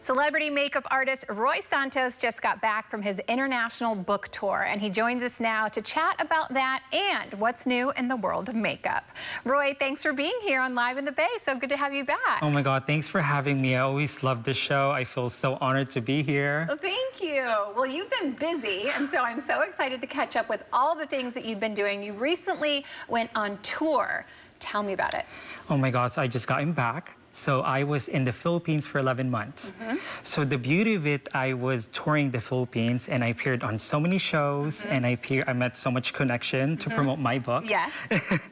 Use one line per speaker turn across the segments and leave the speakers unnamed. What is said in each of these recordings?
Celebrity makeup artist Roi Santos just got back from his international book tour, and he joins us now to chat about that and what's new in the world of makeup. Roi, thanks for being here on Live in the Bay. So good to have you back.
Oh my God, thanks for having me. I always love this show. I feel so honored to be here.
Well, thank you. Well, you've been busy, and so I'm so excited to catch up with all the things that you've been doing. You recently went on tour. Tell me about it.
Oh my gosh, I just gotten back. So I was in the Philippines for 11 months. So the beauty of it, I was touring the Philippines and I appeared on so many shows and I met so much connection to promote my book.
Yes.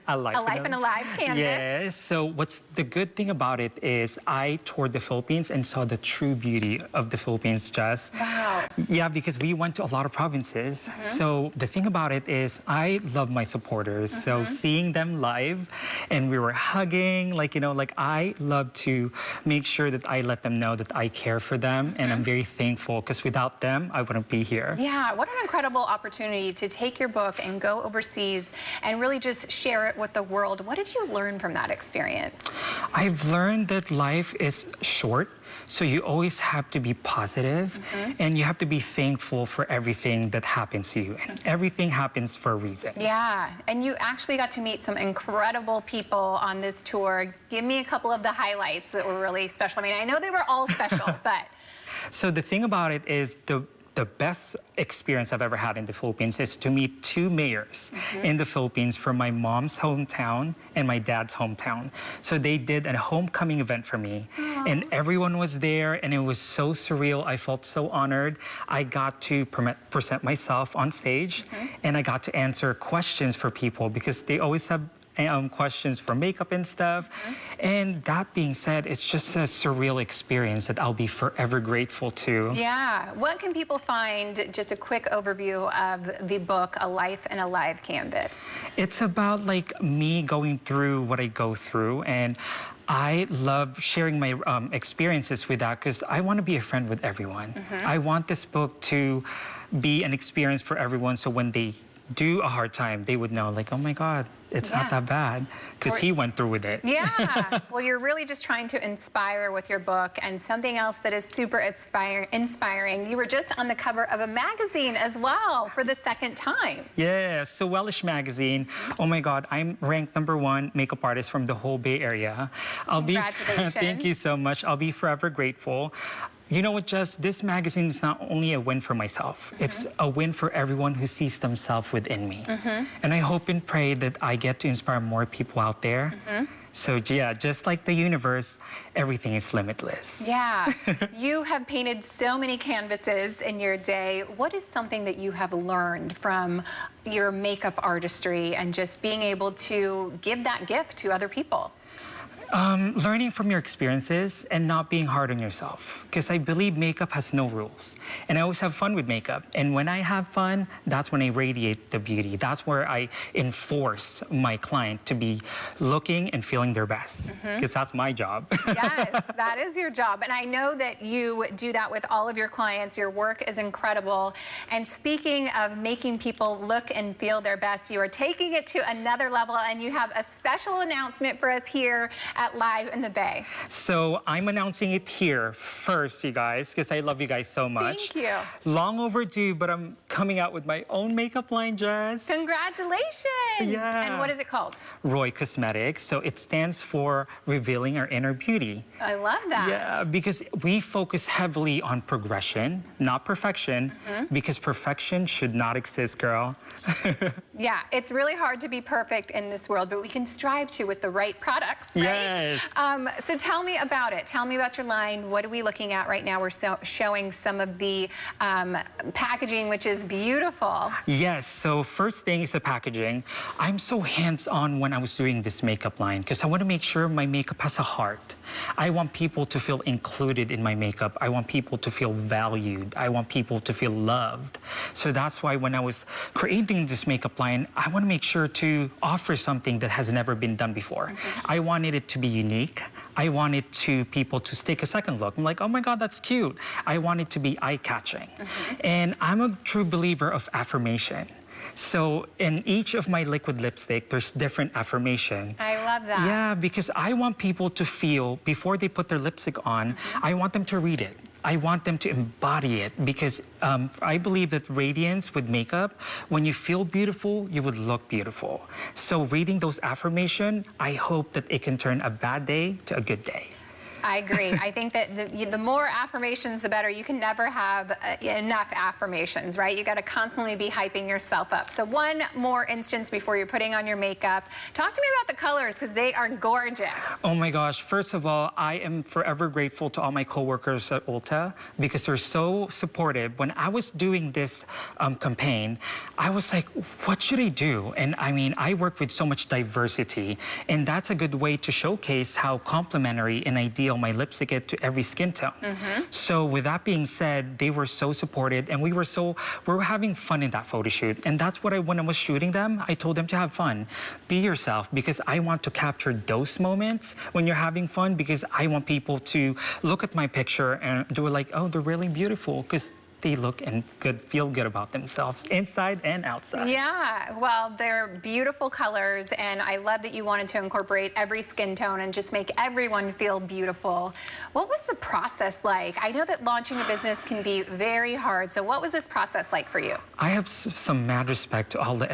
A Life
and Alive canvas.
Yes. So what's the good thing about it is I toured the Philippines and saw the true beauty of the Philippines, Jess.
Wow.
Yeah, because we went to a lot of provinces. So the thing about it is I love my supporters. So seeing them live and we were hugging, like I love to make sure that I let them know that I care for them, and I'm very thankful because without them, I wouldn't be here.
Yeah, what an incredible opportunity to take your book and go overseas and really just share it with the world. What did you learn from that experience?
I've learned that life is short. So you always have to be positive and you have to be thankful for everything that happens to you. And everything happens for a reason.
Yeah, and you actually got to meet some incredible people on this tour. Give me a couple of the highlights that were really special. I mean, I know they were all special, but...
So the thing about it is the best experience I've ever had in the Philippines is to meet two mayors in the Philippines from my mom's hometown and my dad's hometown. So they did a homecoming event for me and everyone was there and it was so surreal. I felt so honored. I got to present myself on stage and I got to answer questions for people because they always have questions for makeup and stuff. And that being said, it's just a surreal experience that I'll be forever grateful to.
Yeah. What can people find? Just a quick overview of the book, A Life and Alive Canvas.
It's about like me going through what I go through, and I love sharing my experiences with that because I want to be a friend with everyone. I want this book to be an experience for everyone, so when they do a hard time, they would know, like, oh my God, it's not that bad, because he went through with it.
Yeah, well, you're really just trying to inspire with your book, and something else that is super inspiring, you were just on the cover of a magazine as well for the second time.
Yeah, so Wellish magazine, oh my God, I'm ranked #1 makeup artist from the whole Bay Area.
Congratulations.
Thank you so much. I'll be forever grateful. You know what, Jess? This magazine is not only a win for myself, it's a win for everyone who sees themselves within me. And I hope and pray that I get to inspire more people out there. So yeah, just like the universe, everything is limitless.
Yeah, you have painted so many canvases in your day. What is something that you have learned from your makeup artistry and just being able to give that gift to other people?
Learning from your experiences and not being hard on yourself. Because I believe makeup has no rules. And I always have fun with makeup. And when I have fun, that's when I radiate the beauty. That's where I enforce my client to be looking and feeling their best. Because that's my job.
Yes, that is your job. And I know that you do that with all of your clients. Your work is incredible. And speaking of making people look and feel their best, you are taking it to another level. And you have a special announcement for us here at Live in the Bay.
So I'm announcing it here first, you guys, because I love you guys so much.
Thank you.
Long overdue, but I'm coming out with my own makeup line, Jess.
Congratulations.
Yeah.
And what is it called?
R.O.I Cosmetics. So it stands for Revealing Our Inner Beauty.
I love that.
Yeah, because we focus heavily on progression, not perfection, because perfection should not exist, girl.
Yeah, it's really hard to be perfect in this world, but we can strive to with the right products, right?
Yes.
So tell me about it. Tell me about your line. What are we looking at right now? We're showing some of the packaging, which is beautiful.
Yes, so first thing is the packaging. I'm so hands-on when I was doing this makeup line because I want to make sure my makeup has a heart. I want people to feel included in my makeup. I want people to feel valued. I want people to feel loved. So that's why when I was creating this makeup line, I want to make sure to offer something that has never been done before. I wanted it to be unique. I wanted people to take a second look. I'm like, oh my God, that's cute. I want it to be eye-catching. And I'm a true believer of affirmation. So in each of my liquid lipstick, there's different affirmation.
I love that.
Yeah, because I want people to feel, before they put their lipstick on, I want them to read it. I want them to embody it because I believe that radiance with makeup, when you feel beautiful, you would look beautiful. So reading those affirmations, I hope that it can turn a bad day to a good day.
I agree. I think that the more affirmations, the better. You can never have enough affirmations, right? You got to constantly be hyping yourself up. So one more instance before you're putting on your makeup. Talk to me about the colors because they are gorgeous.
Oh my gosh. First of all, I am forever grateful to all my coworkers at Ulta because they're so supportive. When I was doing this campaign, I was like, what should I do? And I mean, I work with so much diversity, and that's a good way to showcase how complementary and ideal my lipstick is to every skin tone. So with that being said, they were so supported, and we were having fun in that photo shoot. And that's what when I was shooting them, I told them to have fun. Be yourself, because I want to capture those moments when you're having fun, because I want people to look at my picture and they were like, oh, they're really beautiful, because they look and feel good about themselves, inside and outside.
Yeah, well, they're beautiful colors, and I love that you wanted to incorporate every skin tone and just make everyone feel beautiful. What was the process like? I know that launching a business can be very hard, so what was this process like for you?
I have some mad respect to all the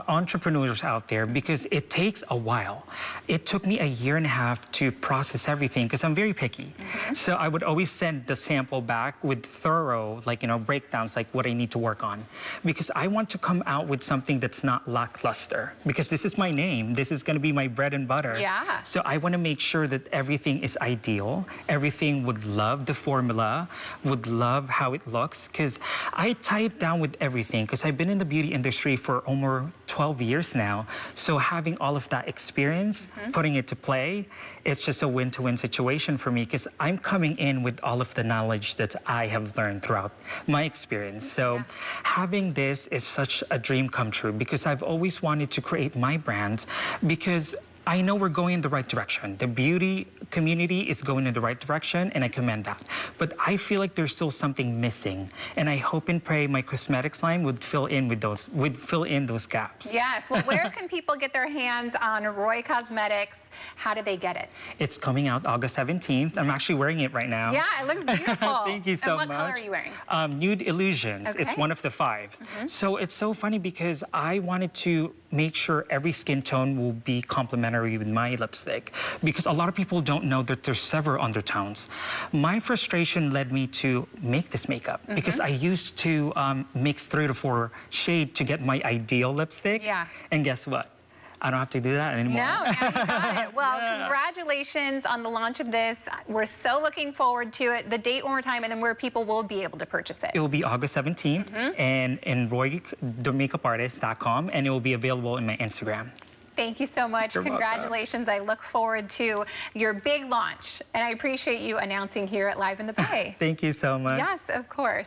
entrepreneurs out there, because it takes a while. It took me a year and a half to process everything, because I'm very picky. So I would always send the sample back with thorough, breakdowns, like what I need to work on, because I want to come out with something that's not lackluster, because this is my name. This is going to be my bread and butter.
Yeah.
So I want to make sure that everything is ideal. Everything would love the formula, would love how it looks, because I tie it down with everything, because I've been in the beauty industry for over 12 years now. So having all of that experience, putting it to play, it's just a win-to-win situation for me, because I'm coming in with all of the knowledge that I have learned throughout my experience. So having this is such a dream come true, because I've always wanted to create my brand, because I know we're going in the right direction. The beauty community is going in the right direction, and I commend that. But I feel like there's still something missing, and I hope and pray my cosmetics line would fill in those gaps.
Yes. Well, where can people get their hands on Roi Cosmetics? How do they get it?
It's coming out August 17th. I'm actually wearing it right now.
Yeah, it looks beautiful.
Thank you so much.
And what color are you wearing?
Nude Illusions.
Okay.
It's one of the 5s. So it's so funny, because I wanted to make sure every skin tone will be complementary with my lipstick, because a lot of people don't know that there's several undertones. My frustration led me to make this makeup, because I used to mix 3 to 4 shades to get my ideal lipstick.
Yeah.
And guess what? I don't have to do that anymore.
No, now you got it. Well, congratulations on the launch of this. We're so looking forward to it. The date one more time, and then where people will be able to purchase it.
It will be August 17th and in ROI.makeupartist.com, and it will be available in my Instagram.
Thank you so much.
You're
Congratulations. I look forward to your big launch, and I appreciate you announcing here at Live in the Bay.
Thank you so much.
Yes, of course.